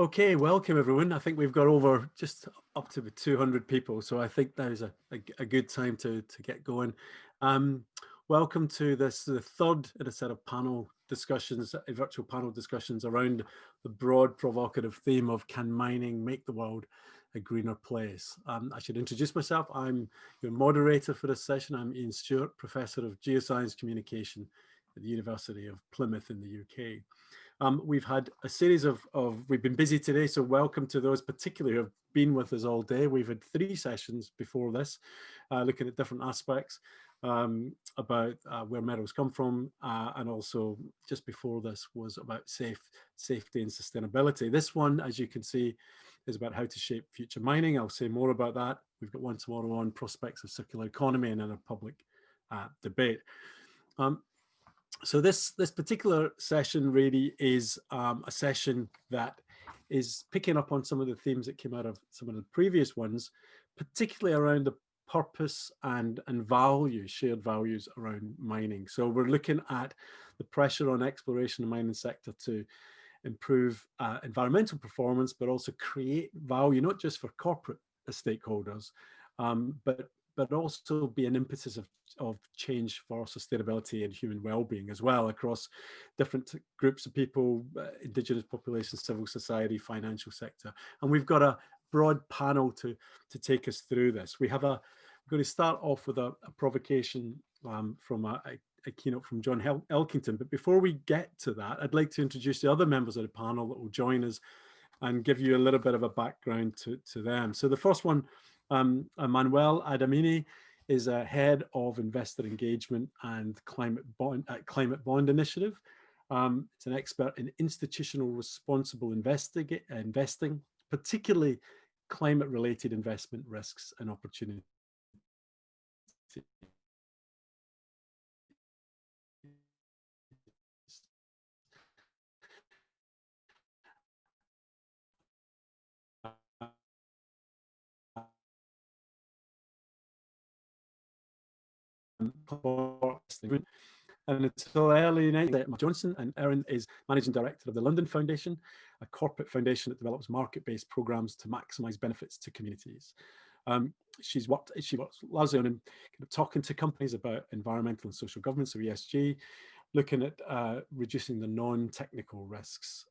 Okay, welcome everyone. I think we've got over just up to 200 people, so I think that is a good time to get going. Welcome to the third in a set of panel discussions, virtual panel discussions around the broad provocative theme of can mining make the world a greener place? I should introduce myself. I'm your moderator for this session. I'm Ian Stewart, Professor of Geoscience Communication at the University of Plymouth in the UK. We've had a series we've been busy today, so welcome to those particularly who have been with us all day. We've had 3 sessions before this, looking at different aspects about where metals come from, and also just before this was about safety and sustainability. This one, as you can see, is about how to shape future mining. I'll say more about that. We've got one tomorrow on prospects of circular economy and then a public debate. So this particular session really is a session that is picking up on some of the themes that came out of some of the previous ones, particularly around the purpose and value, shared values around mining. So we're looking at the pressure on exploration and mining sector to improve environmental performance, but also create value, not just for corporate stakeholders, but also be an impetus of change for sustainability and human well-being as well across different groups of people, indigenous populations, civil society, financial sector. And we've got a broad panel to take us through this. We're going to start off with a provocation from a keynote from John Elkington. But before we get to that, I'd like to introduce the other members of the panel that will join us and give you a little bit of a background to them. So the first one, Manuel Adamini, is a head of investor engagement and climate bond initiative. It's an expert in institutional responsible investing, particularly climate-related investment risks and opportunities. And until early 90s, Johnson, and Erin is Managing Director of the London Foundation, a corporate foundation that develops market-based programs to maximise benefits to communities. She works largely on kind of talking to companies about environmental and social governance, or ESG, looking at reducing the non-technical risks.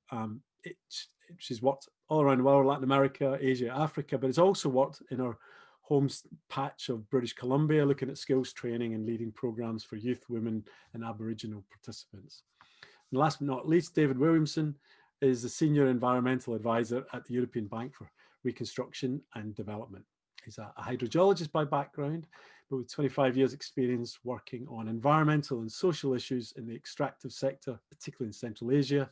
She's worked all around the world, Latin America, Asia, Africa, but it's also worked in her home patch of British Columbia, looking at skills training and leading programs for youth, women, and Aboriginal participants. And last but not least, David Williamson is the Senior Environmental Advisor at the European Bank for Reconstruction and Development. He's a hydrogeologist by background, but with 25 years experience working on environmental and social issues in the extractive sector, particularly in Central Asia,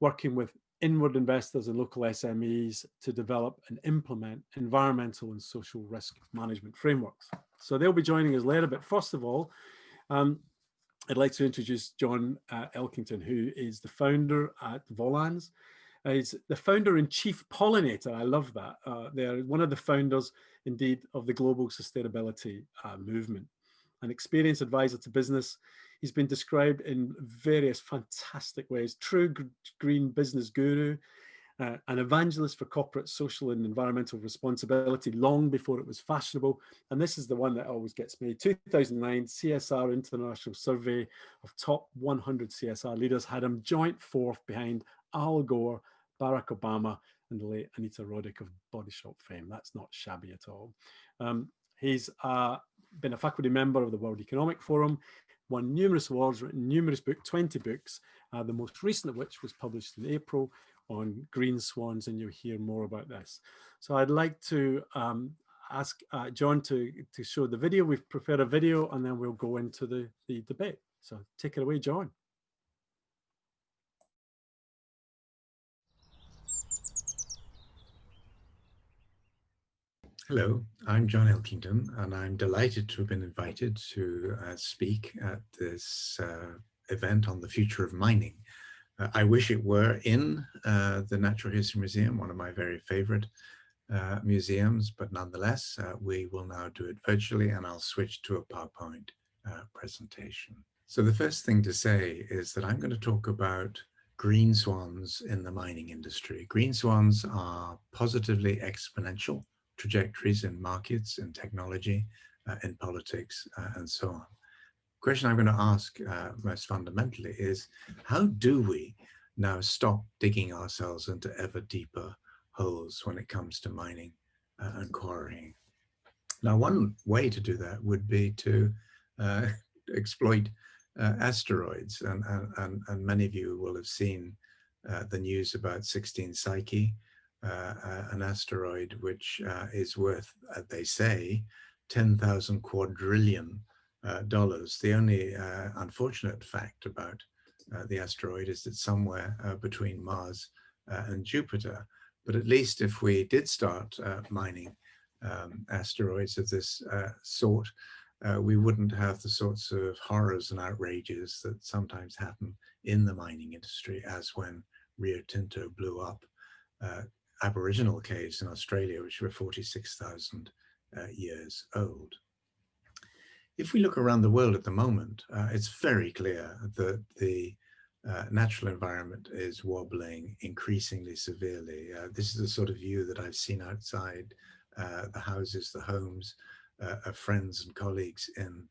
working with inward investors and local SMEs to develop and implement environmental and social risk management frameworks. So they'll be joining us later, but first of all, I'd like to introduce John Elkington, who is the founder at Volans. He's the founder and chief pollinator. I love that. They're one of the founders, indeed, of the global sustainability movement. An experienced advisor to business, he's been described in various fantastic ways: true green business guru, an evangelist for corporate social and environmental responsibility long before it was fashionable. And this is the one that always gets me. 2009 CSR International Survey of top 100 CSR leaders had him joint 4th behind Al Gore, Barack Obama, and the late Anita Roddick of Body Shop fame. That's not shabby at all. He's been a faculty member of the World Economic Forum, won numerous awards, written numerous books, 20 books, the most recent of which was published in April on green swans, and you'll hear more about this. So I'd like to ask John to show the video. We've prepared a video, and then we'll go into the debate. So take it away, John. Hello, I'm John Elkington, and I'm delighted to have been invited to speak at this event on the future of mining. I wish it were in the Natural History Museum, one of my very favorite museums, but nonetheless, we will now do it virtually, and I'll switch to a PowerPoint presentation. So the first thing to say is that I'm going to talk about green swans in the mining industry. Green swans are positively exponential trajectories in markets, in technology, in politics, and so on. The question I'm going to ask most fundamentally is, how do we now stop digging ourselves into ever deeper holes when it comes to mining and quarrying? Now, one way to do that would be to uh, exploit asteroids. And many of you will have seen the news about 16 Psyche, an asteroid which is worth, they say, 10,000 quadrillion dollars. The only unfortunate fact about the asteroid is that somewhere between Mars and Jupiter. But at least if we did start mining asteroids of this sort, we wouldn't have the sorts of horrors and outrages that sometimes happen in the mining industry, as when Rio Tinto blew up Aboriginal caves in Australia, which were 46,000 years old. If we look around the world at the moment, it's very clear that the natural environment is wobbling increasingly severely. This is the sort of view that I've seen outside the houses, the homes of friends and colleagues in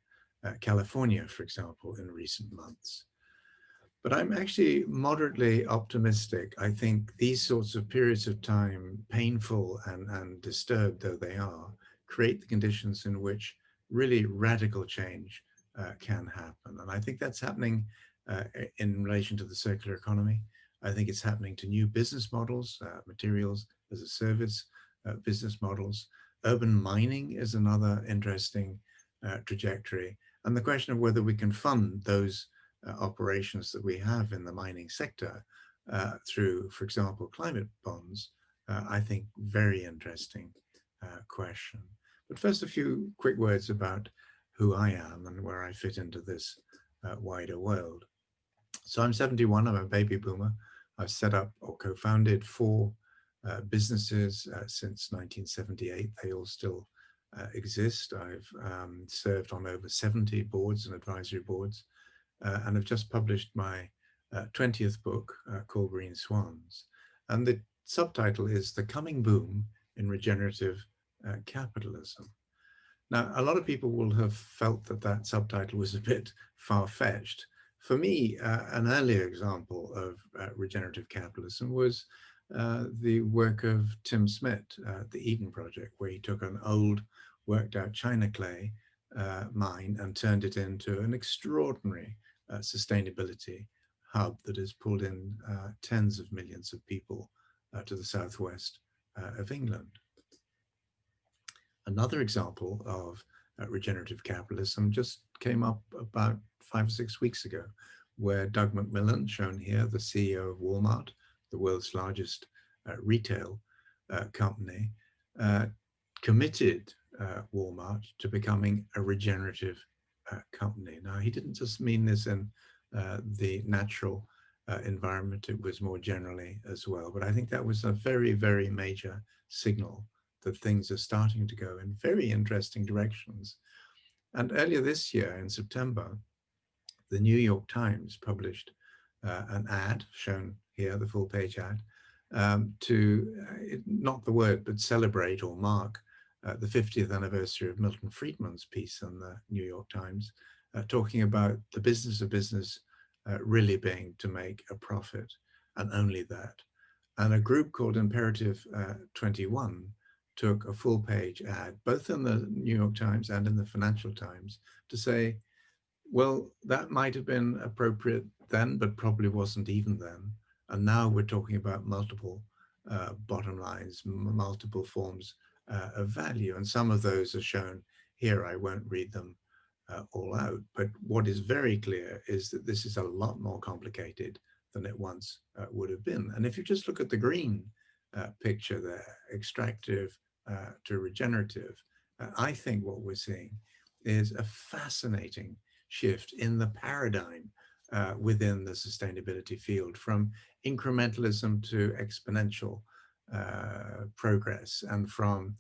California, for example, in recent months. But I'm actually moderately optimistic. I think these sorts of periods of time, painful and disturbed though they are, create the conditions in which really radical change can happen. And I think that's happening in relation to the circular economy. I think it's happening to new business models, materials as a service business models. Urban mining is another interesting trajectory. And the question of whether we can fund those operations that we have in the mining sector through, for example, climate bonds, I think very interesting question. But first, a few quick words about who I am and where I fit into this wider world. So I'm 71, I'm a baby boomer. I've set up or co-founded 4 businesses since 1978. They all still exist. I've served on over 70 boards and advisory boards, and I've just published my 20th book called Green Swans. And the subtitle is The Coming Boom in Regenerative Capitalism. Now, a lot of people will have felt that that subtitle was a bit far-fetched. For me, an earlier example of regenerative capitalism was the work of Tim Smith, the Eden Project, where he took an old, worked-out China clay mine and turned it into an extraordinary sustainability hub that has pulled in tens of millions of people to the southwest of England. Another example of regenerative capitalism just came up about 5 or 6 weeks ago, where Doug McMillan, shown here, the CEO of Walmart, the world's largest retail company, committed Walmart to becoming a regenerative company. Now, he didn't just mean this in the natural environment, it was more generally as well. But I think that was a very, very major signal that things are starting to go in very interesting directions. And earlier this year, in September, the New York Times published an ad, shown here, the full page ad, to, not the word, but celebrate or mark the 50th anniversary of Milton Friedman's piece in the New York Times, talking about the business of business really being to make a profit, and only that. And a group called Imperative 21 took a full page ad, both in the New York Times and in the Financial Times, to say, well, that might have been appropriate then, but probably wasn't even then. And now we're talking about multiple bottom lines, multiple forms of value. And some of those are shown here. I won't read them all out. But what is very clear is that this is a lot more complicated than it once would have been. And if you just look at the green picture there, extractive to regenerative, I think what we're seeing is a fascinating shift in the paradigm within the sustainability field, from incrementalism to exponential progress, and from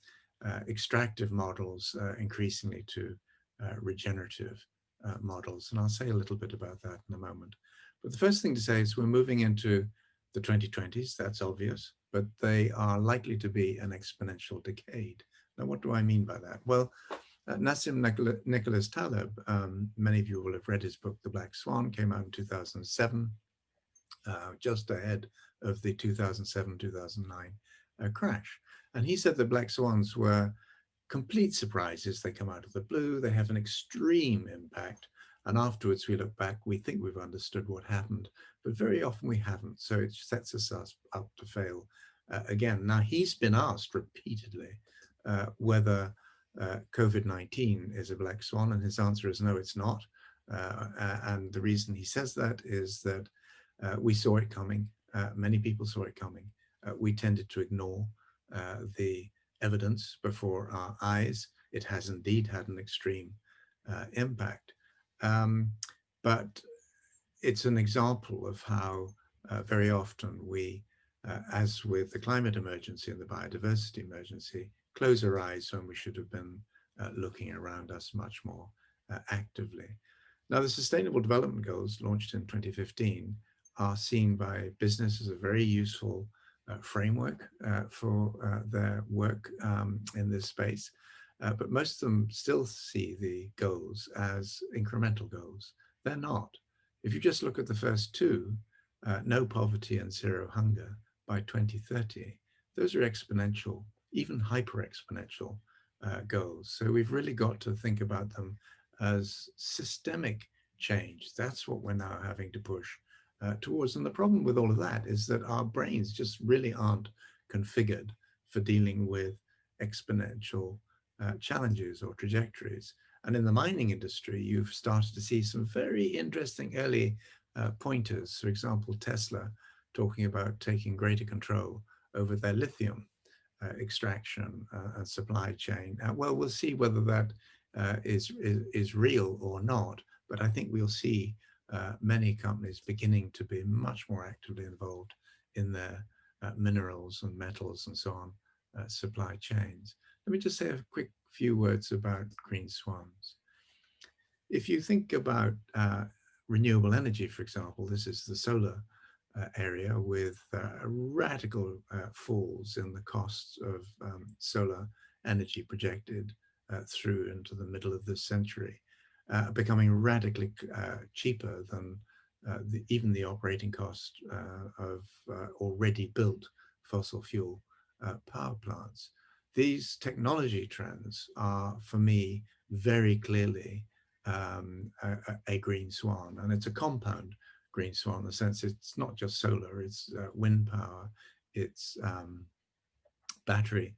extractive models increasingly to regenerative models. And I'll say a little bit about that in a moment. But the first thing to say is we're moving into the 2020s, that's obvious, but they are likely to be an exponential decade. Now, what do I mean by that? Well, Nassim Nicholas Taleb, many of you will have read his book, The Black Swan, came out in 2007, just ahead of the 2007-2009 crash. And he said the black swans were complete surprises. They come out of the blue, they have an extreme impact. And afterwards we look back, we think we've understood what happened, but very often we haven't. So it sets us up to fail again. Now, he's been asked repeatedly whether COVID-19 is a black swan, and his answer is no, it's not. And the reason he says that is that we saw it coming. Many people saw it coming. We tended to ignore the evidence before our eyes. It has indeed had an extreme impact. But it's an example of how very often we, as with the climate emergency and the biodiversity emergency, close our eyes when we should have been looking around us much more actively. Now, the Sustainable Development Goals, launched in 2015, are seen by business as a very useful framework for their work in this space. But most of them still see the goals as incremental goals. They're not. If you just look at the first two, no poverty and zero hunger by 2030, those are exponential, even hyper exponential goals. So we've really got to think about them as systemic change. That's what we're now having to push towards. And the problem with all of that is that our brains just really aren't configured for dealing with exponential challenges or trajectories. And in the mining industry, you've started to see some very interesting early pointers. For example, Tesla talking about taking greater control over their lithium extraction and supply chain. Well, we'll see whether that is real or not, but I think we'll see many companies beginning to be much more actively involved in their minerals and metals and so on supply chains. Let me just say a quick few words about green swans. If you think about renewable energy, for example, this is the solar area with radical falls in the costs of solar energy projected through into the middle of this century, becoming radically cheaper than even the operating cost of already built fossil fuel power plants. These technology trends are, for me, very clearly a green swan, and it's a compound green swan in the sense it's not just solar, it's wind power, it's battery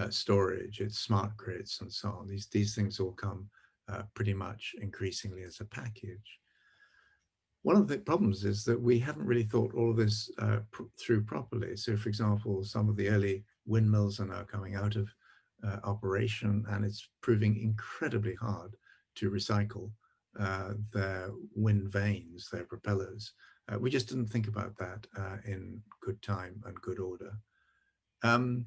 storage, it's smart grids and so on. These things all come pretty much increasingly as a package. One of the problems is that we haven't really thought all of this through properly. So, for example, some of the early windmills are now coming out of operation, and it's proving incredibly hard to recycle their wind vanes, their propellers. We just didn't think about that in good time and good order. And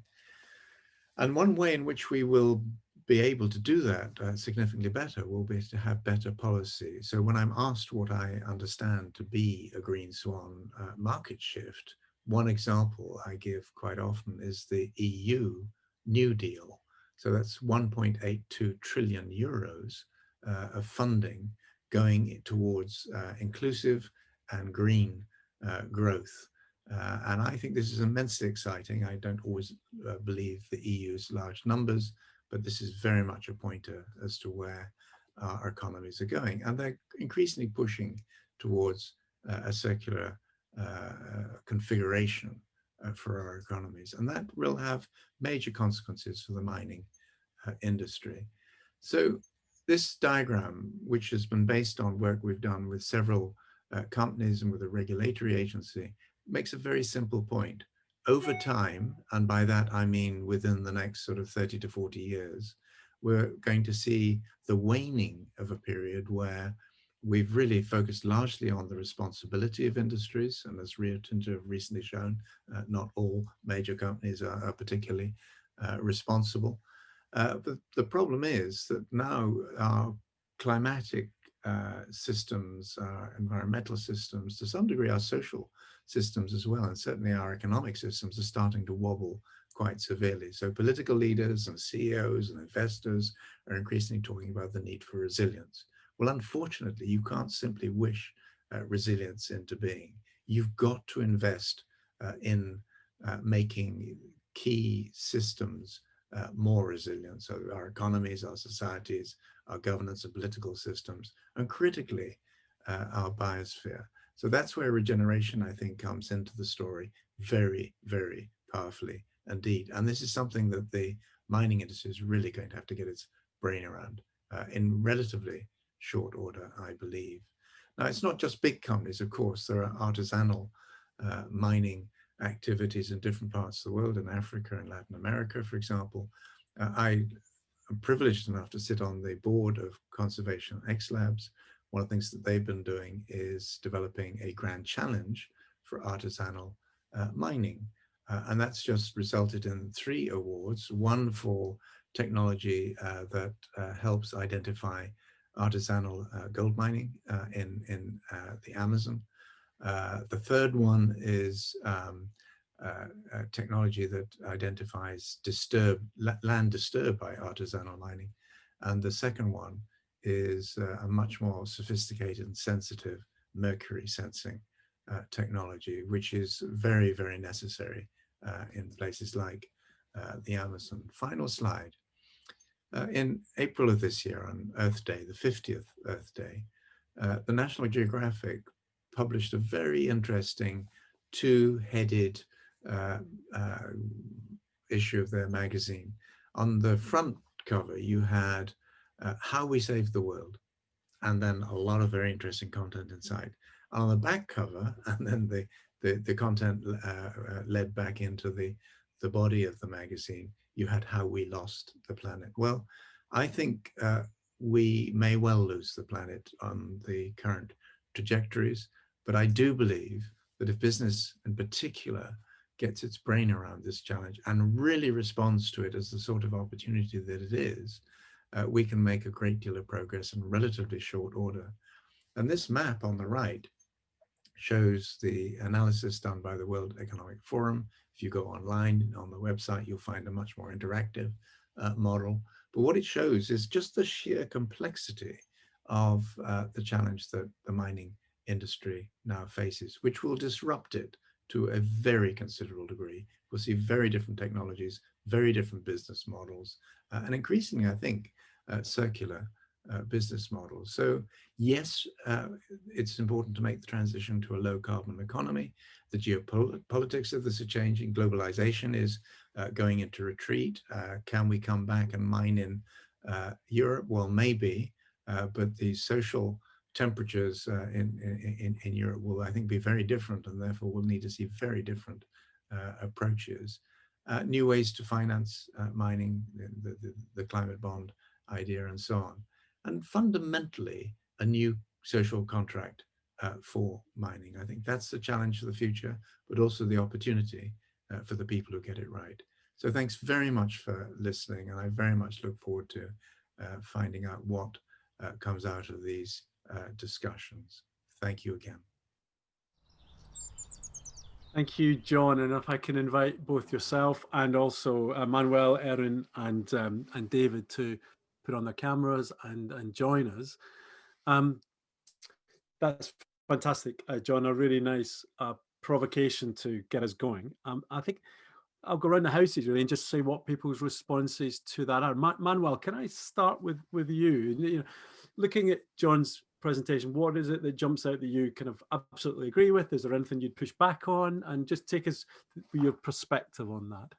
one way in which we will be able to do that significantly better will be to have better policy. So when I'm asked what I understand to be a green swan market shift, one example I give quite often is the EU New Deal. So that's 1.82 trillion euros of funding going towards inclusive and green growth. And I think this is immensely exciting. I don't always believe the EU's large numbers, but this is very much a pointer as to where our economies are going. And they're increasingly pushing towards a circular configuration for our economies. And that will have major consequences for the mining industry. So this diagram, which has been based on work we've done with several companies and with a regulatory agency, makes a very simple point. Over time, and by that I mean within the next sort of 30 to 40 years, we're going to see the waning of a period where we've really focused largely on the responsibility of industries. And as Rio Tinto have recently shown, not all major companies are particularly responsible. But the problem is that now our climatic systems, our environmental systems, to some degree our social systems as well, and certainly our economic systems are starting to wobble quite severely. So political leaders and CEOs and investors are increasingly talking about the need for resilience. Well, unfortunately, you can't simply wish resilience into being. You've got to invest in making key systems more resilient. So our economies, our societies, our governance and political systems, and critically, our biosphere. So that's where regeneration, I think, comes into the story very, very powerfully indeed. And this is something that the mining industry is really going to have to get its brain around in relatively short order, I believe. Now, it's not just big companies, of course. There are artisanal mining activities in different parts of the world, in Africa and Latin America, for example. I am privileged enough to sit on the board of Conservation X Labs. One of the things that they've been doing is developing a grand challenge for artisanal mining. And that's just resulted in 3 awards, one for technology that helps identify artisanal gold mining in the Amazon. The third one is technology that identifies land disturbed by artisanal mining. And the second one is a much more sophisticated and sensitive mercury sensing technology, which is very, very necessary in places like the Amazon. Final slide. In April of this year, on Earth Day, the 50th Earth Day, the National Geographic published a very interesting 2-headed issue of their magazine. On the front cover, you had how we saved the world, and then a lot of very interesting content inside. On the back cover, and then the content led back into the body of the magazine, you had how we lost the planet. Well, I think we may well lose the planet on the current trajectories, but I do believe that if business in particular gets its brain around this challenge and really responds to it as the sort of opportunity that it is, we can make a great deal of progress in relatively short order. And this map on the right shows the analysis done by the World Economic Forum. If you go online on the website, you'll find a much more interactive model. But what it shows is just the sheer complexity of the challenge that the mining industry now faces, which will disrupt it to a very considerable degree. We'll see very different technologies, very different business models, and increasingly, I think, circular business models. So yes, it's important to make the transition to a low carbon economy. The geopolitics of this are changing. Globalization is going into retreat. Can we come back and mine in Europe? Well, maybe, but the social temperatures in Europe will, I think, be very different, and therefore we'll need to see very different approaches. New ways to finance mining, the climate bond idea, and so on. And fundamentally, a new social contract for mining. I think that's the challenge for the future, but also the opportunity for the people who get it right. So thanks very much for listening, and I very much look forward to finding out what comes out of these discussions. Thank you again. Thank you, John. And if I can invite both yourself and also Manuel, Erin, and David to put on their cameras and join us. That's fantastic, John. A really nice provocation to get us going. I think I'll go around the houses really and just say what people's responses to that are. Manuel, can I start with you? You know, looking at John's presentation, what is it that jumps out that you kind of absolutely agree with? Is there anything you'd push back on? And just take us your perspective on that.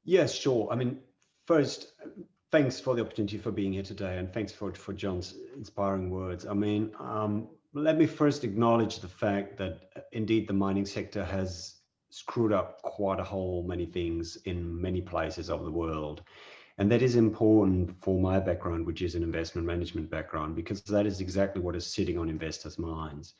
Yes, sure. I mean, first, thanks for the opportunity for being here today, and thanks for John's inspiring words. I mean, let me first acknowledge the fact that indeed the mining sector has screwed up quite a whole many things in many places of the world. And that is important for my background, which is an investment management background, because that is exactly what is sitting on investors' minds.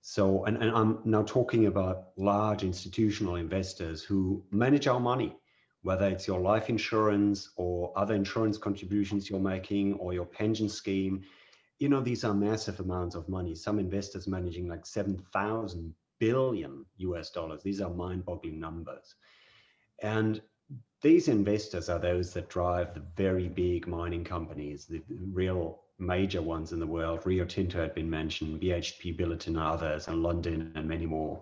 So, and I'm now talking about large institutional investors who manage our money, whether it's your life insurance or other insurance contributions you're making or your pension scheme. you know, these are massive amounts of money. Some investors managing like 7,000 billion US dollars. These are mind-boggling numbers. And these investors are those that drive the very big mining companies, the real major ones in the world. Rio Tinto had been mentioned, BHP Billiton and others, and London and many more.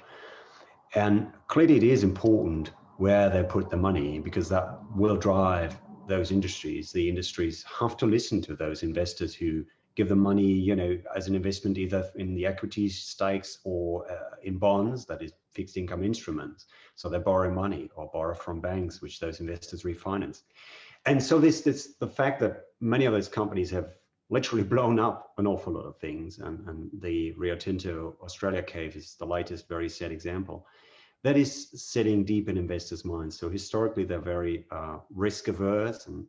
And clearly it is important where they put the money, because that will drive those industries. The industries have to listen to those investors who give them money, you know, as an investment, either in the equity stakes or in bonds, that is fixed income instruments. So they borrow money or borrow from banks, which those investors refinance. And so the fact that many of those companies have literally blown up an awful lot of things, and the Rio Tinto Australia cave is the latest very sad example, that is sitting deep in investors' minds. So historically, they're very risk averse, and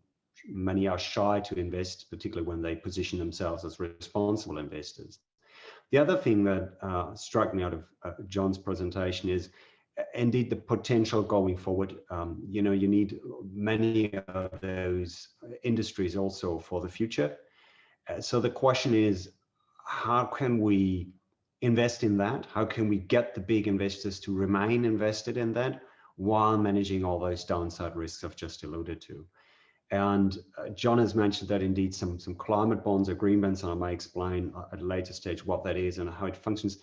many are shy to invest, particularly when they position themselves as responsible investors. The other thing that struck me out of John's presentation is indeed the potential going forward. You know, you need many of those industries also for the future. So the question is, how can we invest in that? How can we get the big investors to remain invested in that while managing all those downside risks I've just alluded to? And John has mentioned that indeed some climate bonds or green bonds, and I may explain at a later stage what that is and how it functions.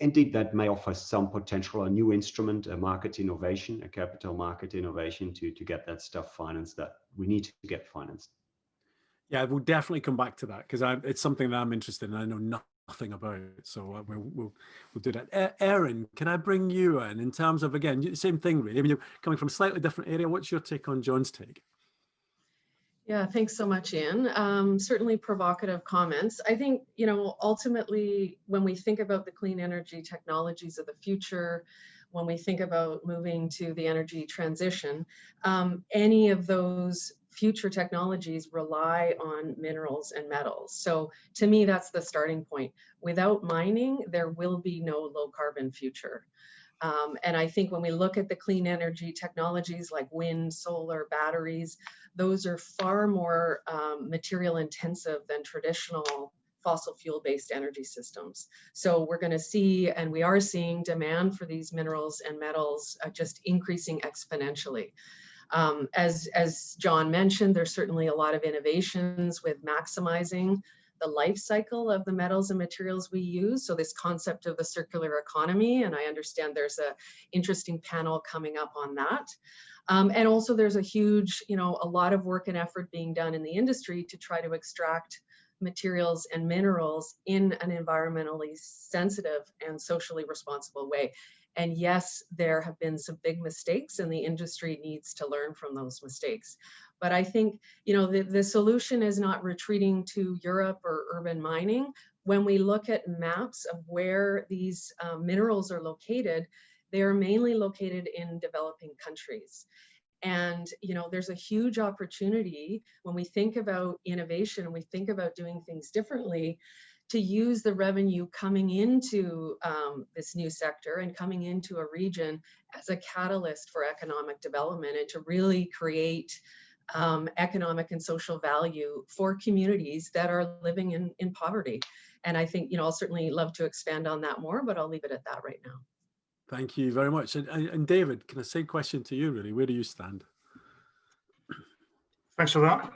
Indeed, that may offer some potential, a new instrument, a market innovation, a capital market innovation to get that stuff financed that we need to get financed. Yeah, we'll definitely come back to that, because it's something that I'm interested in. I know nothing about it, so we'll do that. Erin, can I bring you in terms of, again, same thing really? I mean, you're coming from a slightly different area. What's your take on John's take? Yeah, thanks so much, Ian. Certainly provocative comments. I think, you know, ultimately, when we think about the clean energy technologies of the future, when we think about moving to the energy transition, any of those future technologies rely on minerals and metals. So to me, that's the starting point. Without mining, there will be no low carbon future. And I think when we look at the clean energy technologies like wind, solar, batteries, those are far more material intensive than traditional fossil fuel based energy systems. So we're going to see, and we are seeing, demand for these minerals and metals just increasing exponentially. As John mentioned, there's certainly a lot of innovations with maximizing the life cycle of the metals and materials we use. So this concept of the circular economy, and I understand there's an interesting panel coming up on that. And also there's a huge, you know, a lot of work and effort being done in the industry to try to extract materials and minerals in an environmentally sensitive and socially responsible way. And yes, there have been some big mistakes, and the industry needs to learn from those mistakes. But I think, you know, the solution is not retreating to Europe or urban mining. When we look at maps of where these minerals are located, they are mainly located in developing countries. And, you know, there's a huge opportunity when we think about innovation and we think about doing things differently, to use the revenue coming into this new sector and coming into a region as a catalyst for economic development, and to really create economic and social value for communities that are living in poverty. And I think, you know, I'll certainly love to expand on that more, but I'll leave it at that right now. Thank you very much. And David, can I say a question to you really? Where do you stand? Thanks for that.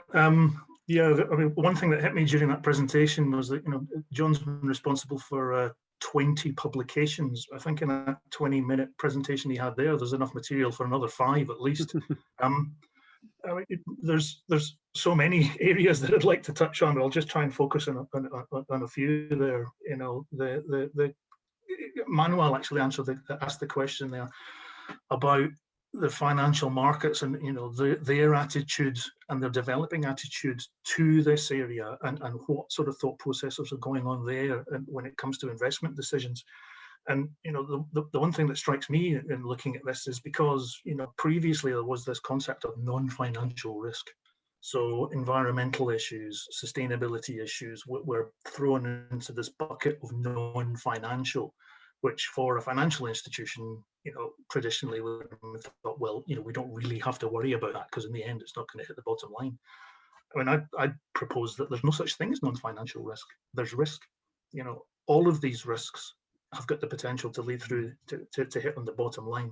Yeah, I mean, one thing that hit me during that presentation was that, you know, John's been responsible for 20 publications. I think in that 20-minute presentation he had there's enough material for another 5 at least. I mean, there's so many areas that I'd like to touch on, but I'll just try and focus on a few there. You know, the Manuel actually asked the question there about the financial markets and, you know, their attitudes and their developing attitudes to this area, and what sort of thought processes are going on there and when it comes to investment decisions. And, you know, the one thing that strikes me in looking at this is because, you know, previously there was this concept of non-financial risk. So environmental issues, sustainability issues were thrown into this bucket of non-financial, which for a financial institution, you know, traditionally we thought, well, you know, we don't really have to worry about that because in the end it's not going to hit the bottom line. I mean, I propose that there's no such thing as non-financial risk. There's risk. You know, all of these risks have got the potential to lead through to hit on the bottom line.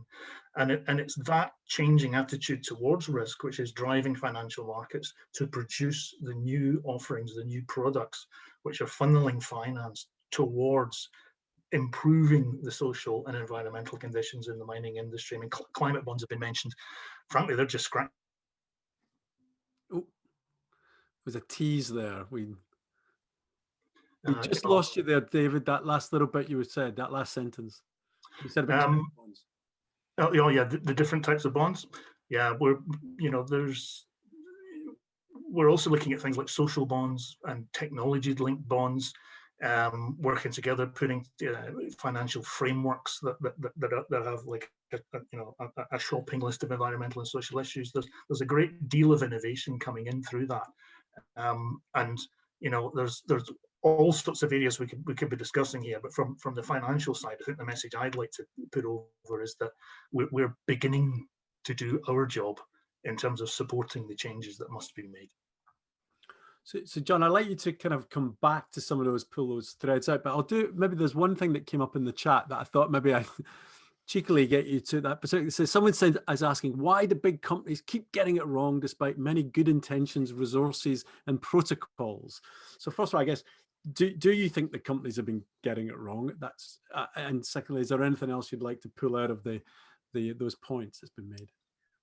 And it's that changing attitude towards risk which is driving financial markets to produce the new offerings, the new products, which are funneling finance towards improving the social and environmental conditions in the mining industry. I mean, climate bonds have been mentioned. Frankly, they're just scratching. Oh, there's a tease there. We just You know, lost you there, David. That last little bit you said, that last sentence. You said about bonds. Oh yeah, the different types of bonds. Yeah, we're also looking at things like social bonds and technology-linked bonds, working together, putting financial frameworks that have like a shopping list of environmental and social issues. There's a great deal of innovation coming in through that, and there's all sorts of areas we could be discussing here. But from the financial side, I think the message I'd like to put over is that we're beginning to do our job in terms of supporting the changes that must be made. So John, I'd like you to kind of come back to some of those, pull those threads out, but I'll do, maybe there's one thing that came up in the chat that I thought maybe I cheekily get you to that. Particularly, so someone said, is asking, why do big companies keep getting it wrong despite many good intentions, resources, and protocols? So first of all, I guess, do you think the companies have been getting it wrong? That's and secondly, is there anything else you'd like to pull out of those points that's been made?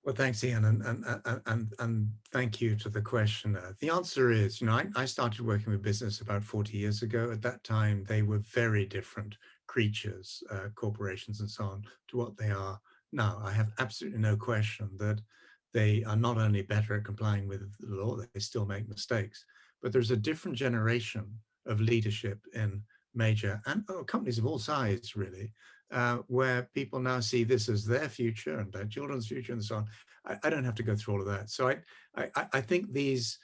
Well, thanks, Ian, and thank you to the questioner. The answer is, I started working with business about 40 years ago. At that time, they were very different creatures, corporations and so on, to what they are now. I have absolutely no question that they are not only better at complying with the law, they still make mistakes, but there's a different generation of leadership in major and companies of all sizes, really, where people now see this as their future and their children's future and so on. I don't have to go through all of that. So I think these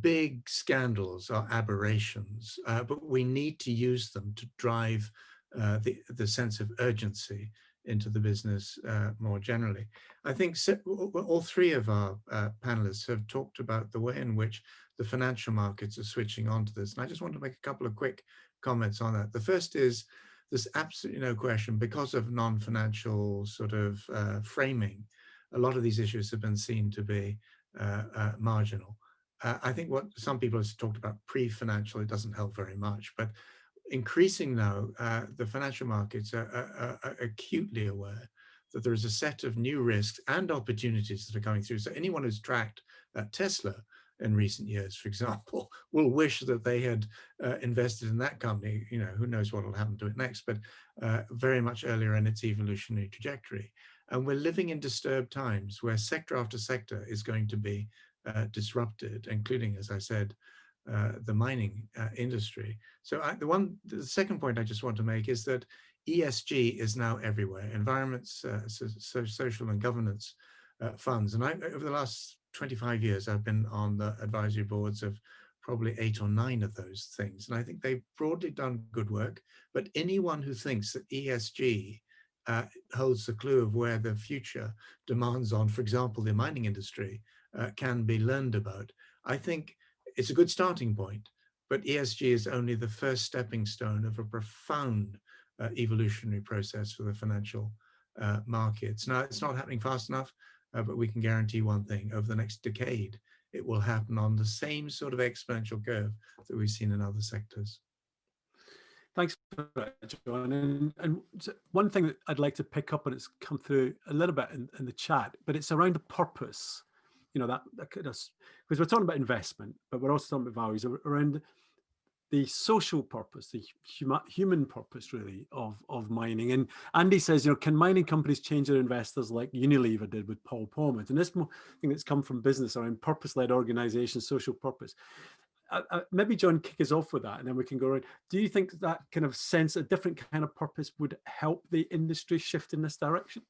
big scandals are aberrations, but we need to use them to drive the sense of urgency into the business more generally. I think all three of our panelists have talked about the way in which the financial markets are switching onto this. And I just want to make a couple of quick comments on that. The first is, there's absolutely no question, because of non-financial sort of framing, a lot of these issues have been seen to be marginal. I think what some people have talked about pre-financial, it doesn't help very much, but increasing now, the financial markets are acutely aware that there is a set of new risks and opportunities that are coming through. So anyone who's tracked Tesla in recent years, for example, will wish that they had invested in that company. Who knows what will happen to it next, but very much earlier in its evolutionary trajectory. And we're living in disturbed times where sector after sector is going to be disrupted, including, as I said, the mining industry. So the second point I just want to make is that ESG is now everywhere. Environments, social and governance funds. And over the last 25 years, I've been on the advisory boards of probably 8 or 9 of those things. And I think they've broadly done good work, but anyone who thinks that ESG holds the clue of where the future demands on, for example, the mining industry, can be learned about. I think it's a good starting point, but ESG is only the first stepping stone of a profound evolutionary process for the financial markets. Now, it's not happening fast enough, but we can guarantee one thing: over the next decade, it will happen on the same sort of exponential curve that we've seen in other sectors. Thanks for that, John. And one thing that I'd like to pick up, and it's come through a little bit in the chat, but it's around the purpose. Because we're talking about investment, but we're also talking about values around the social purpose, the human purpose, really, of mining. And Andy says, can mining companies change their investors like Unilever did with Paul Pommet? And this thing that's come from business around purpose-led organization, social purpose. Maybe John, kick us off with that, and then we can go around. Do you think that kind of sense, a different kind of purpose, would help the industry shift in this direction?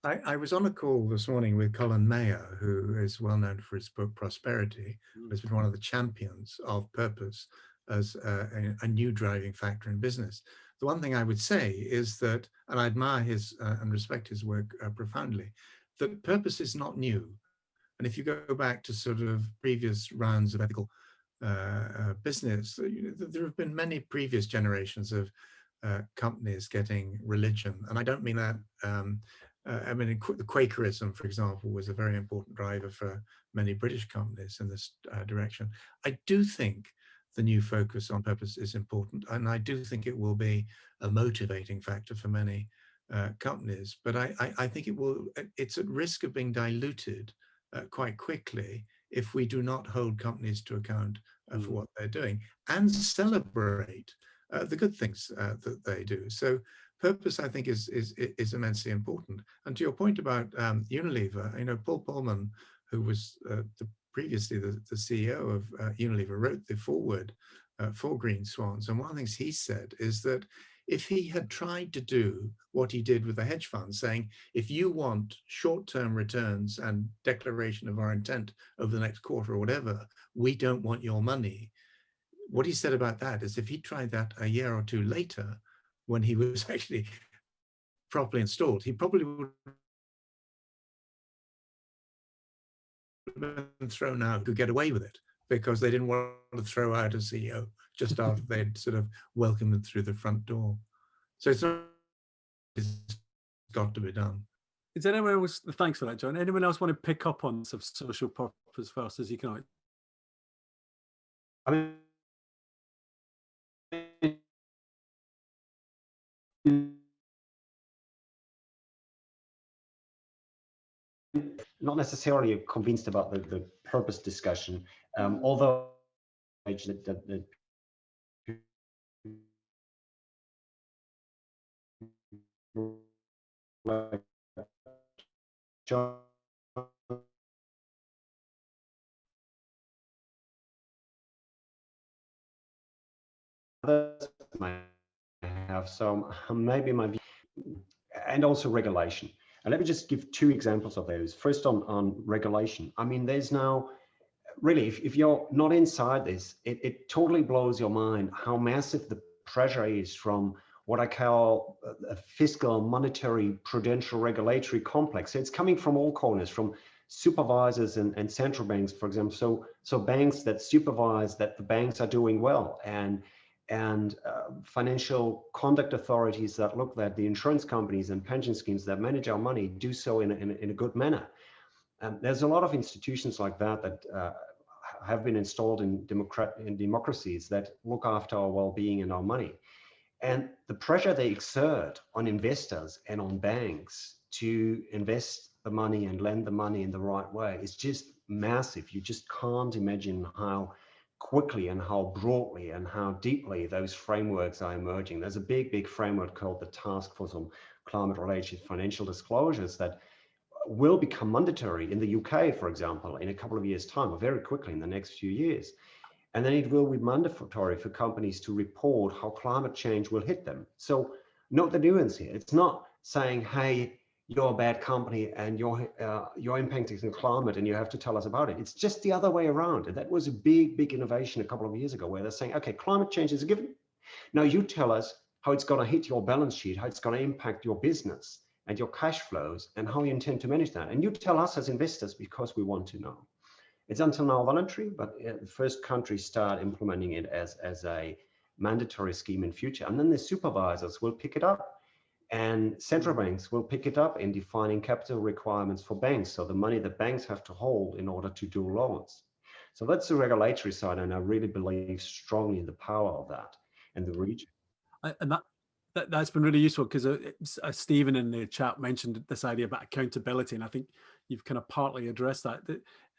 I was on a call this morning with Colin Mayer, who is well known for his book Prosperity, has been one of the champions of purpose as a new driving factor in business. The one thing I would say is that, and I admire his and respect his work profoundly, that purpose is not new. And if you go back to sort of previous rounds of ethical business, there have been many previous generations of companies getting religion. And I don't mean that, I mean, the Quakerism, for example, was a very important driver for many British companies in this direction. I do think the new focus on purpose is important, and I do think it will be a motivating factor for many companies, but I think it's at risk of being diluted quite quickly if we do not hold companies to account for what they're doing and celebrate the good things that they do. So purpose, I think, is immensely important. And to your point about Unilever, you know, Paul Polman, who was previously the CEO of Unilever, wrote the foreword for Green Swans. And one of the things he said is that if he had tried to do what he did with the hedge fund, saying, if you want short-term returns and declaration of our intent over the next quarter or whatever, we don't want your money. What he said about that is if he tried that a year or two later, when he was actually properly installed, he probably would have been thrown out to get away with it, because they didn't want to throw out a CEO just after they'd sort of welcomed them through the front door. So it's got to be done. Is anyone else, thanks for that, John. Anyone else want to pick up on some social purpose versus economic? I mean, not necessarily convinced about the purpose discussion, although that John might have, so maybe my view, and also regulation. And let me just give two examples of those. First on regulation. I mean, there's now, really, if you're not inside this, it totally blows your mind how massive the pressure is from what I call a fiscal, monetary, prudential, regulatory complex. So it's coming from all corners, from supervisors and central banks, for example. So banks that supervise that the banks are doing well, and financial conduct authorities that look at the insurance companies and pension schemes that manage our money do so in a good manner. There's a lot of institutions like that have been installed in democracies that look after our well-being and our money. And the pressure they exert on investors and on banks to invest the money and lend the money in the right way is just massive. You just can't imagine how quickly and how broadly and how deeply those frameworks are emerging. There's a big framework called the Task Force on Climate-Related Financial Disclosures that will become mandatory in the UK, for example, in a couple of years' time, or very quickly in the next few years. And then it will be mandatory for companies to report how climate change will hit them. So note the nuance here. It's not saying, hey, you're a bad company and you're impacting the climate and you have to tell us about it. It's just the other way around. And that was a big innovation a couple of years ago, where they're saying, okay, climate change is a given. Now you tell us how it's going to hit your balance sheet, how it's going to impact your business and your cash flows, and how you intend to manage that. And you tell us as investors because we want to know. It's until now voluntary, but the first countries start implementing it as a mandatory scheme in future. And then the supervisors will pick it up, and central banks will pick it up in defining capital requirements for banks. So the money that banks have to hold in order to do loans. So that's the regulatory side. And I really believe strongly in the power of that and the region. And that's been really useful, because Stephen in the chat mentioned this idea about accountability, and I think you've kind of partly addressed that.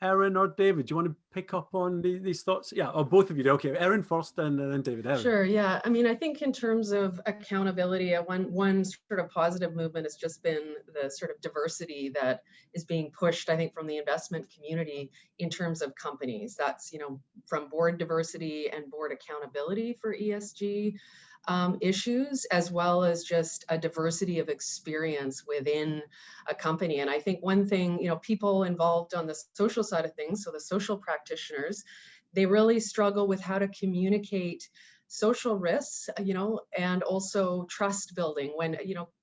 Erin or David, do you want to pick up on these thoughts? Yeah, or both of you. Okay, Erin first, and then David. Erin. Sure. Yeah. I mean, I think in terms of accountability, one sort of positive movement has just been the sort of diversity that is being pushed, I think, from the investment community in terms of companies. That's, you know, from board diversity and board accountability for ESG issues, as well as just a diversity of experience within a company. And I think one thing, you know, people involved on the social side of things, so the social practitioners, they really struggle with how to communicate social risks, and also trust building when,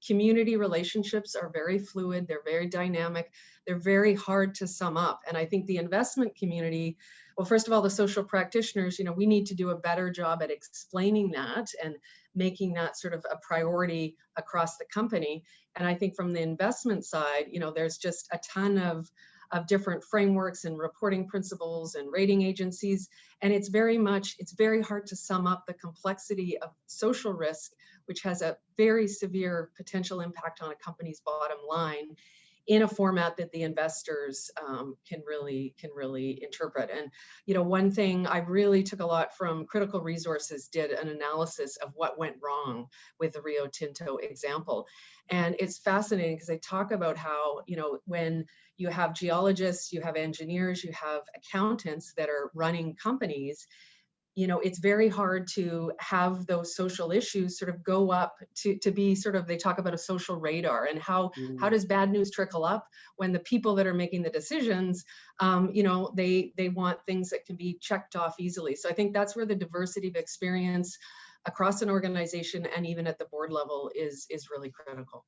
community relationships are very fluid, they're very dynamic, they're very hard to sum up. And I think the investment community, well, first of all, the social practitioners, we need to do a better job at explaining that and making that sort of a priority across the company. And I think from the investment side, there's just a ton of different frameworks and reporting principles and rating agencies. And it's very hard to sum up the complexity of social risk, which has a very severe potential impact on a company's bottom line, in a format that the investors can really interpret. And one thing I really took a lot from Critical Resources, did an analysis of what went wrong with the Rio Tinto example. And it's fascinating because they talk about how, when you have geologists, you have engineers, you have accountants that are running companies, it's very hard to have those social issues sort of go up to be sort of, they talk about a social radar, and how does bad news trickle up when the people that are making the decisions, they want things that can be checked off easily. So I think that's where the diversity of experience across an organization and even at the board level is really critical.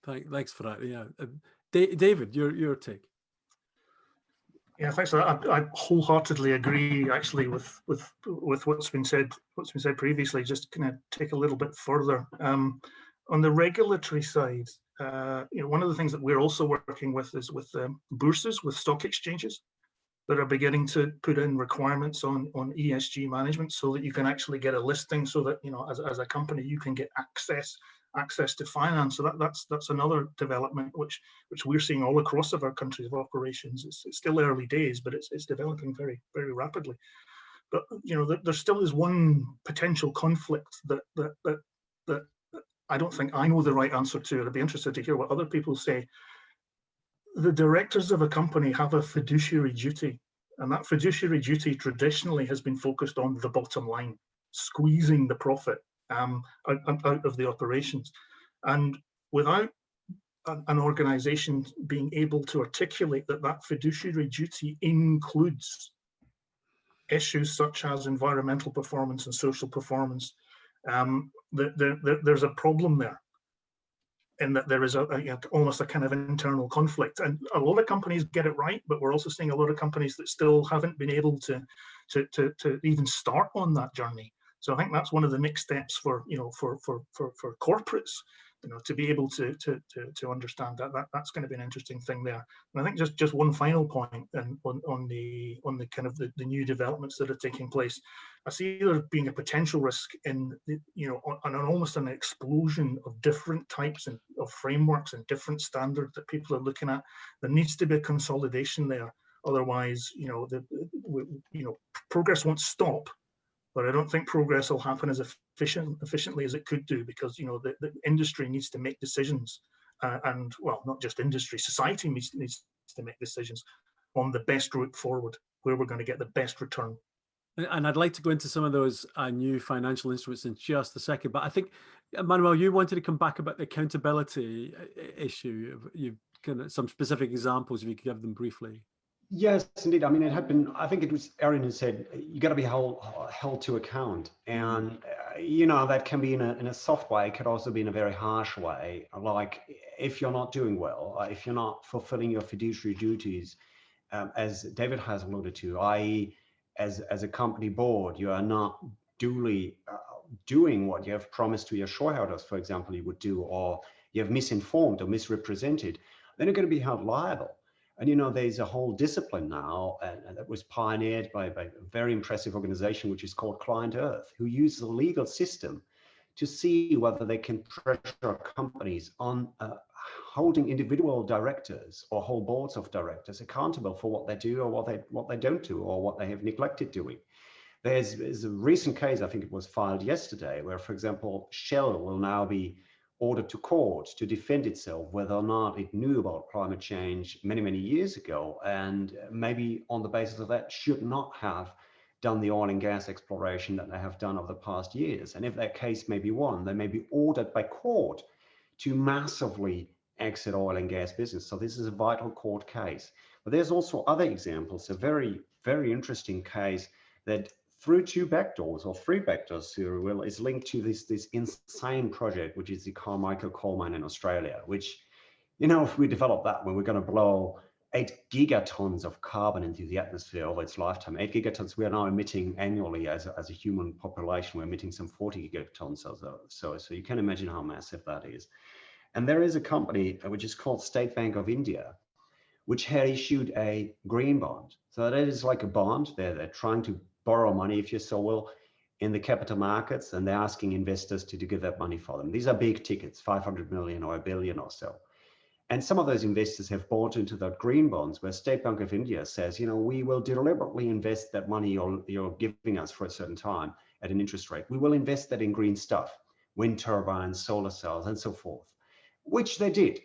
Thanks for that. Yeah, David, your take. Yeah, thanks for that. I wholeheartedly agree, actually, with what's been said previously. Just kind of take a little bit further on the regulatory side. One of the things that we're also working with is with bourses, with stock exchanges, that are beginning to put in requirements on ESG management, so that you can actually get a listing, so that as a company you can get access to finance. So that's another development which we're seeing all across of our countries of operations. It's still early days, but it's developing very, very rapidly. But there still is one potential conflict that I don't think I know the right answer to. I'd be interested to hear what other people say. The directors of a company have a fiduciary duty, and that fiduciary duty traditionally has been focused on the bottom line, squeezing the profit out of the operations. And without an organization being able to articulate that fiduciary duty includes issues such as environmental performance and social performance, there's a problem there, in that there is almost a kind of internal conflict. And a lot of companies get it right, but we're also seeing a lot of companies that still haven't been able to even start on that journey. So I think that's one of the next steps for corporates, to be able to understand that's going to be an interesting thing there. And I think just one final point, and on the kind of the new developments that are taking place, I see there being a potential risk in almost an explosion of different types of frameworks and different standards that people are looking at. There needs to be a consolidation there. Otherwise, progress won't stop. But I don't think progress will happen as efficiently as it could do, because the industry needs to make decisions, and well, not just industry, society needs to make decisions on the best route forward, where we're going to get the best return. And I'd like to go into some of those new financial instruments in just a second, but I think, Manuel, you wanted to come back about the accountability issue. You've kind of some specific examples, if you could give them briefly. Yes, indeed. I mean, it had been, I think it was Erin who said, you got to be held to account. And, that can be in a soft way. It could also be in a very harsh way. Like, if you're not doing well, if you're not fulfilling your fiduciary duties, as David has alluded to, i.e. as a company board, you are not duly doing what you have promised to your shareholders, for example, you would do, or you have misinformed or misrepresented, then you're going to be held liable. And there's a whole discipline now, and that was pioneered by a very impressive organization, which is called Client Earth, who uses the legal system to see whether they can pressure companies on holding individual directors or whole boards of directors accountable for what they do or what they don't do, or what they have neglected doing. There's a recent case, I think it was filed yesterday, where, for example, Shell will now be ordered to court to defend itself whether or not it knew about climate change many, many years ago, and maybe on the basis of that should not have done the oil and gas exploration that they have done over the past years. And if that case may be won, they may be ordered by court to massively exit oil and gas business. So this is a vital court case. But there's also other examples, a very, very interesting case that through 2 backdoors or 3 backdoors, Cyril, is linked to this insane project, which is the Carmichael coal mine in Australia, which, you know, if we develop that one, we're going to blow 8 gigatons of carbon into the atmosphere over its lifetime. 8 gigatons we are now emitting annually as a human population. We're emitting some 40 gigatons or so you can imagine how massive that is. And there is a company which is called State Bank of India, which had issued a green bond. So that is like a bond. They're trying to borrow money, if you so will, in the capital markets, and they're asking investors to give that money for them. These are big tickets, 500 million or $1 billion or so. And some of those investors have bought into the green bonds, where State Bank of India says, you know, we will deliberately invest that money you're giving us for a certain time at an interest rate. We will invest that in green stuff, wind turbines, solar cells, and so forth, which they did.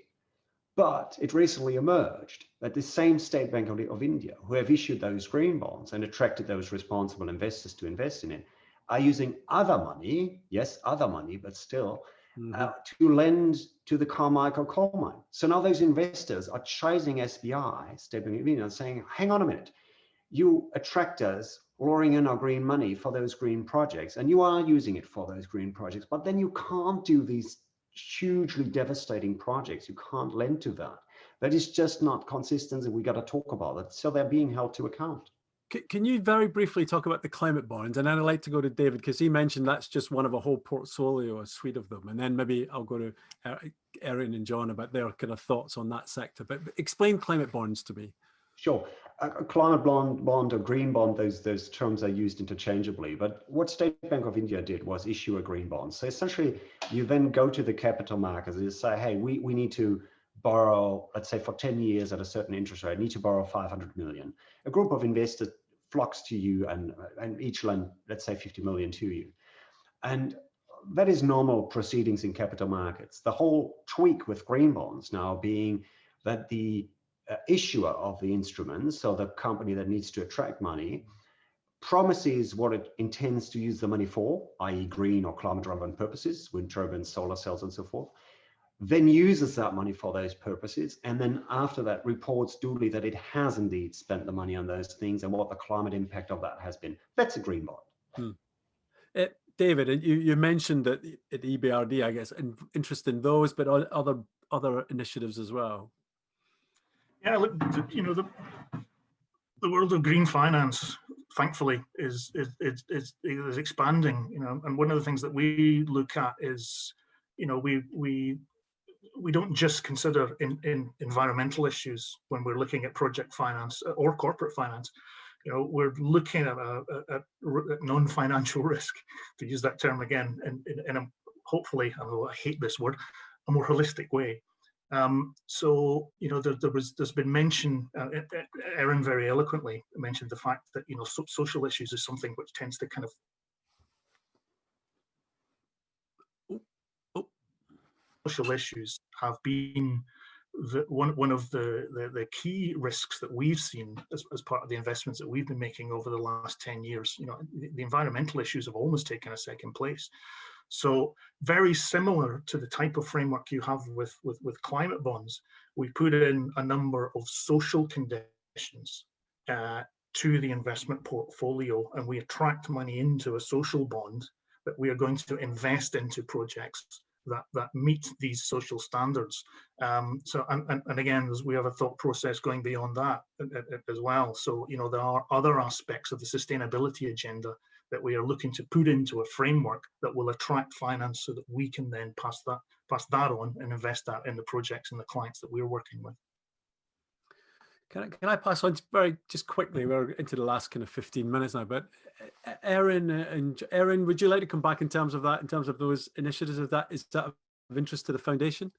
But it recently emerged that the same State Bank of India, who have issued those green bonds and attracted those responsible investors to invest in it, are using other money, yes, other money, but still, to lend to the Carmichael coal mine. So now those investors are chasing SBI, State Bank of India, saying, hang on a minute, you attract us, luring in our green money for those green projects, and you are using it for those green projects, but then you can't do these hugely devastating projects. You can't lend to that. That is just not consistent, and we got to talk about it. So they're being held to account. Can you very briefly talk about the climate bonds? And then I'd like to go to David, because he mentioned that's just one of a whole portfolio, a suite of them. And then maybe I'll go to Erin and John about their kind of thoughts on that sector. But explain climate bonds to me. Sure. A climate bond or green bond, those terms are used interchangeably. But what State Bank of India did was issue a green bond. So essentially, you then go to the capital markets and say, hey, we need to borrow, let's say for 10 years at a certain interest rate, need to borrow 500 million. A group of investors flocks to you and each lend, let's say 50 million to you. And that is normal proceedings in capital markets. The whole tweak with green bonds now being that the issuer of the instruments, so the company that needs to attract money, promises what it intends to use the money for, i.e. green or climate relevant purposes, wind turbines, solar cells, and so forth, then uses that money for those purposes, and then after that reports duly that it has indeed spent the money on those things and what the climate impact of that has been. That's a green bond. David, you mentioned that at EBRD, I guess, interest in those, but other initiatives as well. Yeah, look, you know, the world of green finance, thankfully, is expanding. You know, and one of the things that we look at is, you know, we don't just consider in environmental issues when we're looking at project finance or corporate finance. You know, we're looking at non-financial risk, to use that term again, in a hopefully, although I hate this word, a more holistic way. So, you know, there's been mention, Erin very eloquently mentioned the fact that, you know, social issues is something which tends to kind of social issues have been one of the key risks that we've seen as part of the investments that we've been making over the last 10 years. You know, the environmental issues have almost taken a second place. So very similar to the type of framework you have with climate bonds, we put in a number of social conditions to the investment portfolio, and we attract money into a social bond that we are going to invest into projects that meet these social standards. So and again, we have a thought process going beyond that as well. So, you know, there are other aspects of the sustainability agenda that we are looking to put into a framework that will attract finance so that we can then pass that on and invest that in the projects and the clients that we're working with. Can I pass on just quickly? We're into the last kind of 15 minutes now, but Erin, would you like to come back in terms of that, in terms of those initiatives? Is that of interest to the foundation?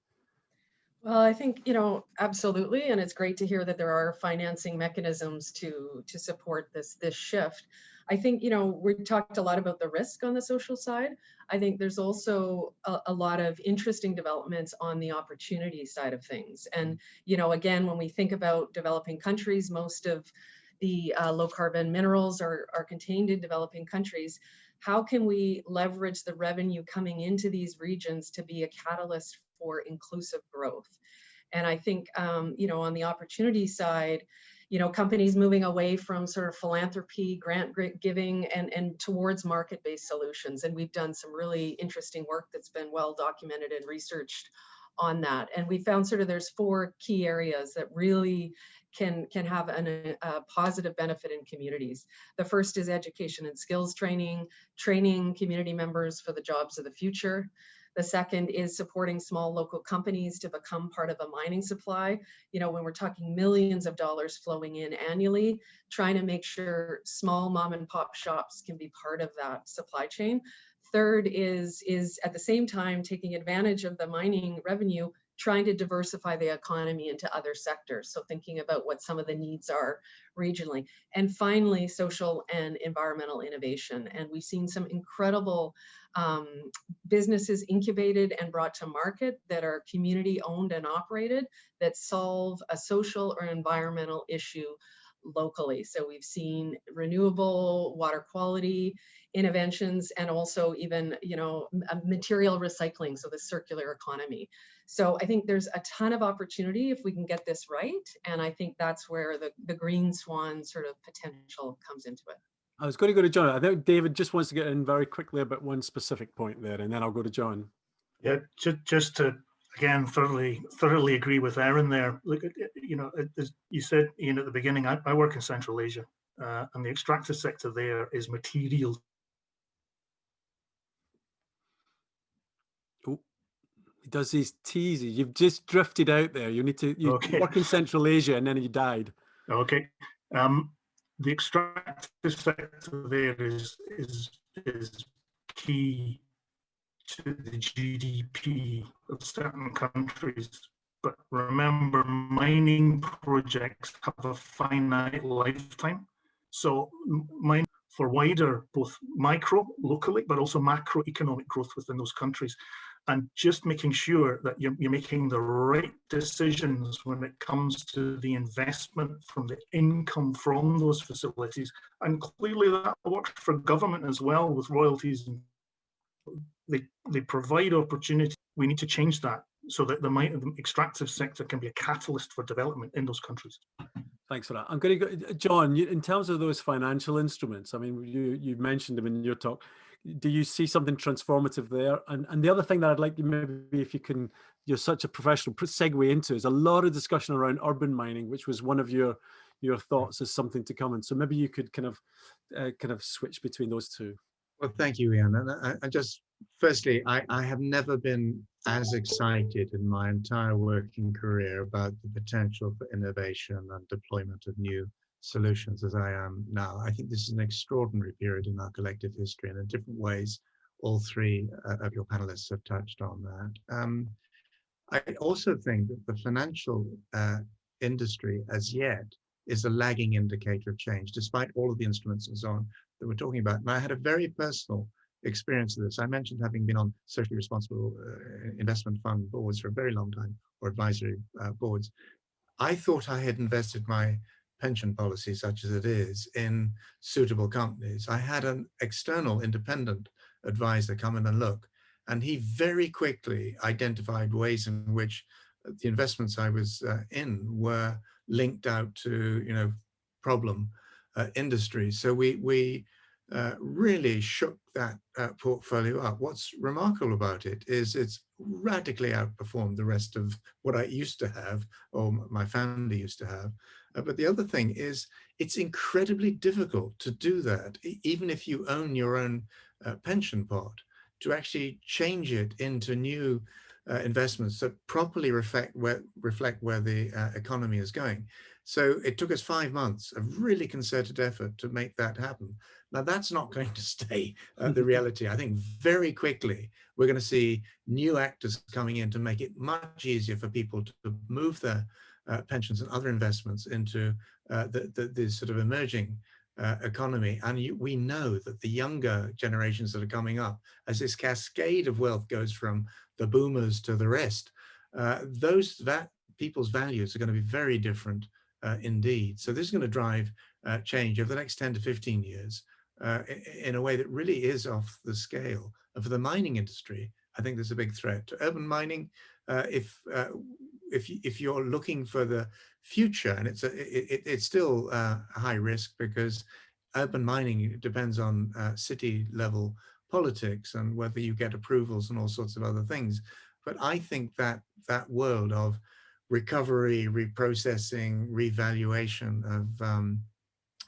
Well, I think, you know, absolutely, and it's great to hear that there are financing mechanisms to support this shift. I think, you know, we talked a lot about the risk on the social side. I think there's also a lot of interesting developments on the opportunity side of things. And, you know, again, when we think about developing countries, most of the low carbon minerals are contained in developing countries. How can we leverage the revenue coming into these regions to be a catalyst for inclusive growth? And I think, you know, on the opportunity side, you know, companies moving away from sort of philanthropy, grant giving, and towards market-based solutions. And we've done some really interesting work that's been well documented and researched on that. And we found sort of there's 4 key areas that really can have a positive benefit in communities. The first is education and skills training, training community members for the jobs of the future. The second is supporting small local companies to become part of a mining supply. You know, when we're talking millions of dollars flowing in annually, trying to make sure small mom and pop shops can be part of that supply chain. Third is at the same time taking advantage of the mining revenue, trying to diversify the economy into other sectors. So thinking about what some of the needs are regionally. And finally, social and environmental innovation. And we've seen some incredible businesses incubated and brought to market that are community owned and operated that solve a social or environmental issue locally. So we've seen renewable water quality interventions, and also even, you know, material recycling, so the circular economy. So I think there's a ton of opportunity if we can get this right, and I think that's where the green swan sort of potential comes into it. I was going to go to John. I think David just wants to get in very quickly about one specific point there, and then I'll go to John. Yeah, just to again thoroughly agree with Aaron there. Look, you know, as you said, Ian, at the beginning, I work in Central Asia, and the extractive sector there is material. Oh, he does these teases. You've just drifted out there. You need to work in Central Asia, and then you died. Okay. The extractive sector there is key to the GDP of certain countries. But remember, mining projects have a finite lifetime. So mine for wider, both micro, locally, but also macroeconomic growth within those countries. And just making sure that you're making the right decisions when it comes to the investment from the income from those facilities. And clearly that works for government as well with royalties. They provide opportunity. We need to change that so that the extractive sector can be a catalyst for development in those countries. Thanks for that. I'm going to go, John, in terms of those financial instruments, I mean, you mentioned them in your talk. Do you see something transformative there? And the other thing that I'd like you, maybe if you can, you're such a professional, segue into is a lot of discussion around urban mining, which was one of your thoughts as something to come. And so maybe you could kind of switch between those two. Well, thank you, Ian. And I just, firstly, I have never been as excited in my entire working career about the potential for innovation and deployment of new solutions as I am now. I think this is an extraordinary period in our collective history, and in different ways, all 3 of your panelists have touched on that. I also think that the financial industry as yet is a lagging indicator of change, despite all of the instruments and so on that we're talking about. And I had a very personal experience of this. I mentioned having been on socially responsible investment fund boards for a very long time, or advisory boards. I thought I had invested my pension policy, such as it is, in suitable companies. I had an external independent advisor come in and look, and he very quickly identified ways in which the investments I was in were linked out to, you know, problem industries. So we really shook that portfolio up. What's remarkable about it is it's radically outperformed the rest of what I used to have, or my family used to have. But the other thing is it's incredibly difficult to do that, even if you own your own pension pot, to actually change it into new investments that properly reflect where the economy is going. So it took us 5 months of really concerted effort to make that happen. Now that's not going to stay the reality. I think very quickly we're going to see new actors coming in to make it much easier for people to move their pensions and other investments into the sort of emerging economy. And we know that the younger generations that are coming up, as this cascade of wealth goes from the boomers to the rest, people's values are going to be very different indeed. So this is going to drive change over the next 10 to 15 years in a way that really is off the scale. And for the mining industry, I think there's a big threat. To urban mining, if if you're looking for the future, and it's still a high risk, because urban mining depends on city level politics and whether you get approvals and all sorts of other things. But I think that that world of recovery, reprocessing, revaluation of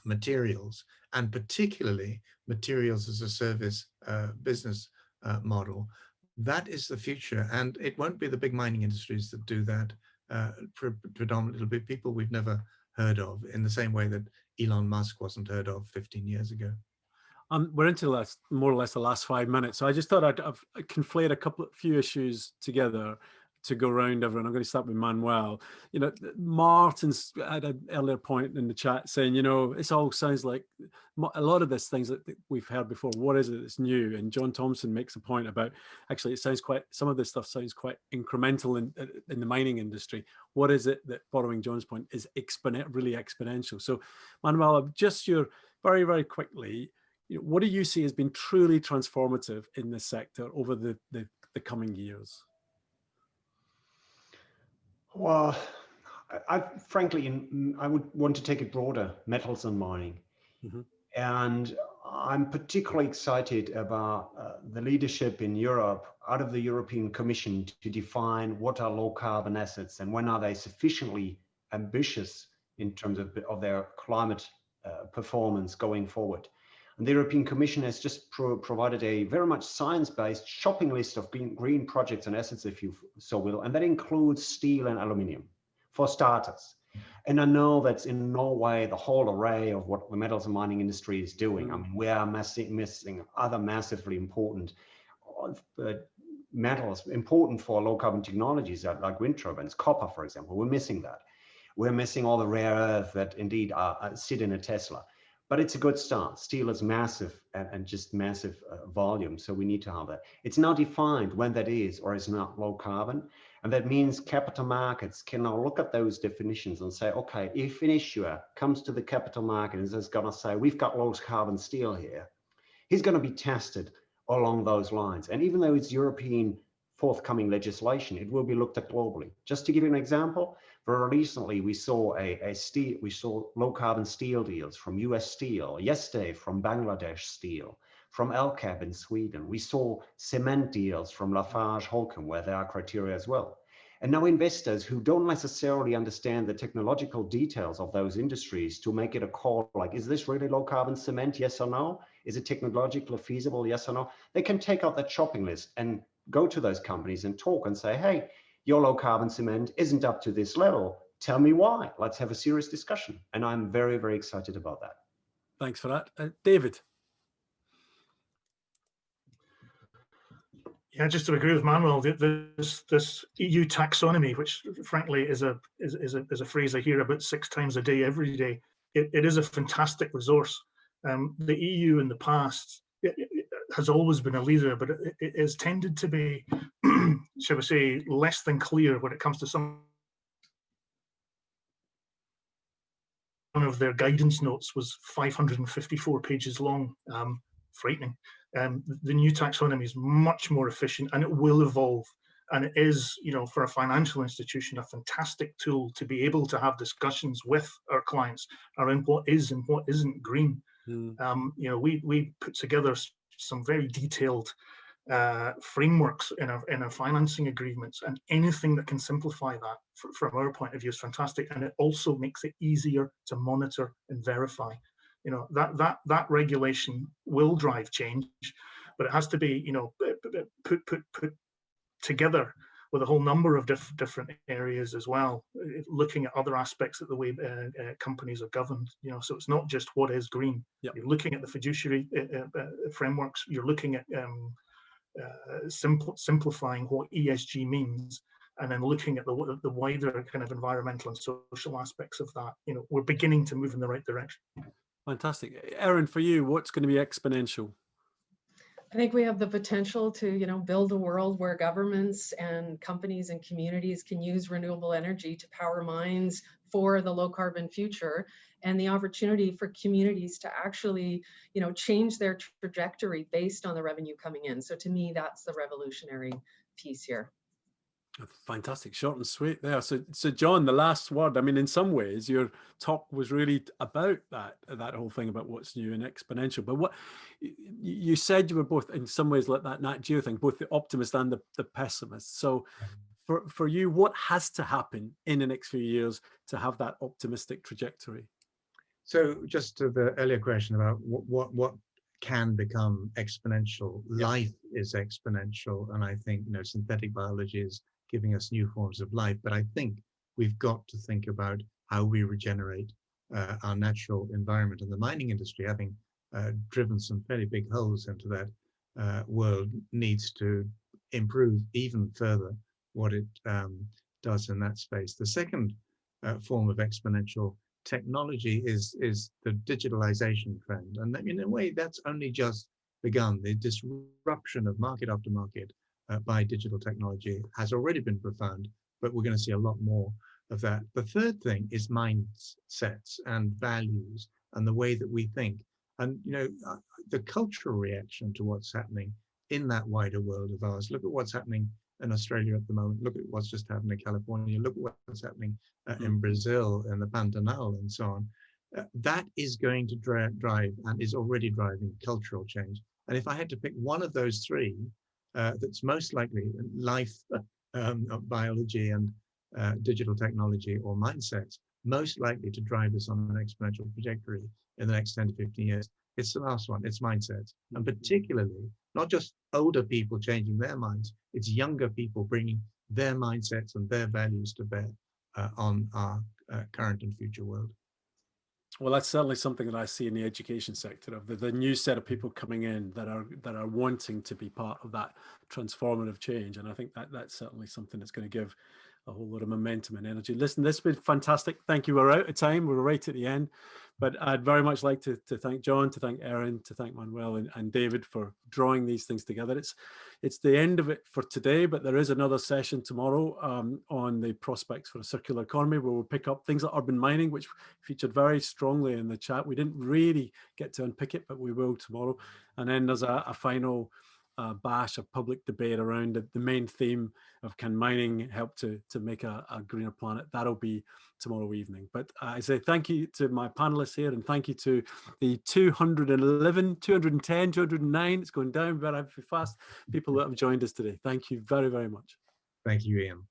materials, and particularly materials as a service business model, that is the future. And it won't be the big mining industries that do that. Predominantly it'll be people we've never heard of, in the same way that Elon Musk wasn't heard of 15 years ago. We're into more or less the last 5 minutes, so I just thought I'd conflate a few issues together to go around everyone. I'm going to start with Manuel. You know, Martin's had an earlier point in the chat saying, you know, it all sounds like a lot of this things that we've heard before. What is it that's new? And John Thompson makes a point about, actually, it sounds quite, some of this stuff sounds quite incremental in the mining industry. What is it that, following John's point, is really exponential? So Manuel, just your very, very quickly, you know, what do you see as being truly transformative in this sector over the coming years? Well, frankly, I would want to take it broader, metals and mining. Mm-hmm. And I'm particularly excited about the leadership in Europe, out of the European Commission, to define what are low carbon assets and when are they sufficiently ambitious in terms of their climate performance going forward. And the European Commission has just provided a very much science-based shopping list of green projects and assets, if you so will, and that includes steel and aluminium, for starters. And I know that's in no way the whole array of what the metals and mining industry is doing. I mean, we are missing other massively important metals, important for low carbon technologies like wind turbines, copper, for example. We're missing that. We're missing all the rare earth that indeed sit in a Tesla. But it's a good start. Steel is massive and just massive volume, so we need to have that. It's now defined when that is or is not low carbon, and that means capital markets can now look at those definitions and say, okay, if an issuer comes to the capital market and is going to say, we've got low carbon steel here, he's going to be tested along those lines. And even though it's European forthcoming legislation, it will be looked at globally. Just to give you an example, very recently we saw low carbon steel deals from US Steel, yesterday from Bangladesh Steel, from LCAB in Sweden. We saw cement deals from Lafarge Holcim, where there are criteria as well. And now investors who don't necessarily understand the technological details of those industries to make it a call like, is this really low carbon cement, yes or no? Is it technologically feasible, yes or no? They can take out that shopping list and go to those companies and talk and say, hey, your low carbon cement isn't up to this level. Tell me why. Let's have a serious discussion. And I'm very, very excited about that. Thanks for that. David. Yeah, just to agree with Manuel, this EU taxonomy, which frankly is a phrase I hear about 6 times a day, every day. It is a fantastic resource. The EU in the past has always been a leader, but it has tended to be, shall we say, less than clear when it comes to some of their guidance notes was 554 pages long. Frightening. The new taxonomy is much more efficient, and it will evolve. And it is, you know, for a financial institution, a fantastic tool to be able to have discussions with our clients around what is and what isn't green. You know, we put together some very detailed frameworks in our financing agreements, and anything that can simplify that from our point of view is fantastic. And it also makes it easier to monitor and verify. You know, that regulation will drive change, but it has to be, you know, put together with a whole number of different areas as well, looking at other aspects of the way companies are governed. You know, so it's not just what is green. Yep. You're looking at the fiduciary frameworks. You're looking at simplifying what ESG means, and then looking at the wider kind of environmental and social aspects of that. You know, we're beginning to move in the right direction. Fantastic. Erin, for you, what's going to be exponential? I think we have the potential to, you know, build a world where governments and companies and communities can use renewable energy to power mines for the low carbon future, and the opportunity for communities to actually, you know, change their trajectory based on the revenue coming in. So to me, that's the revolutionary piece here. Fantastic, short and sweet there. So John, the last word. I mean, in some ways, your talk was really about that whole thing about what's new and exponential. But what you said, you were both in some ways like that Nat Geo thing, both the optimist and the pessimist. So for you, what has to happen in the next few years to have that optimistic trajectory? So just to the earlier question about what can become exponential, life is exponential, and I think synthetic biology is giving us new forms of life. But I think we've got to think about how we regenerate our natural environment, and the mining industry, having driven some fairly big holes into that world, needs to improve even further what it does in that space. The second form of exponential technology is the digitalization trend, and in a way that's only just begun. The disruption of market after market by digital technology has already been profound, but we're going to see a lot more of that. The third thing is mindsets and values and the way that we think, and the cultural reaction to what's happening in that wider world of ours. Look at what's happening in Australia at the moment. Look at what's just happened in California. Look at what's happening in Brazil and the Pantanal and so on. That is going to drive and is already driving cultural change. And if I had to pick one of those three, that's most likely life, biology and digital technology or mindsets, most likely to drive us on an exponential trajectory in the next 10 to 15 years, it's the last one, it's mindsets. And particularly, not just older people changing their minds, it's younger people bringing their mindsets and their values to bear on our current and future world. Well, that's certainly something that I see in the education sector, of the new set of people coming in that are wanting to be part of that transformative change. And I think that's certainly something that's going to give a whole lot of momentum and energy. Listen, this has been fantastic. Thank you. We're out of time. We're right at the end. But I'd very much like to thank John, to thank Erin, to thank Manuel and David for drawing these things together. It's the end of it for today, but there is another session tomorrow on the prospects for a circular economy, where we'll pick up things like urban mining, which featured very strongly in the chat. We didn't really get to unpick it, but we will tomorrow. And then there's a final bash of public debate around the main theme of, can mining help to make a greener planet? That'll be tomorrow evening. But I say thank you to my panelists here, and thank you to the 211, 210, 209, it's going down very fast, people that have joined us today. Thank you very, very much. Thank you, Ian.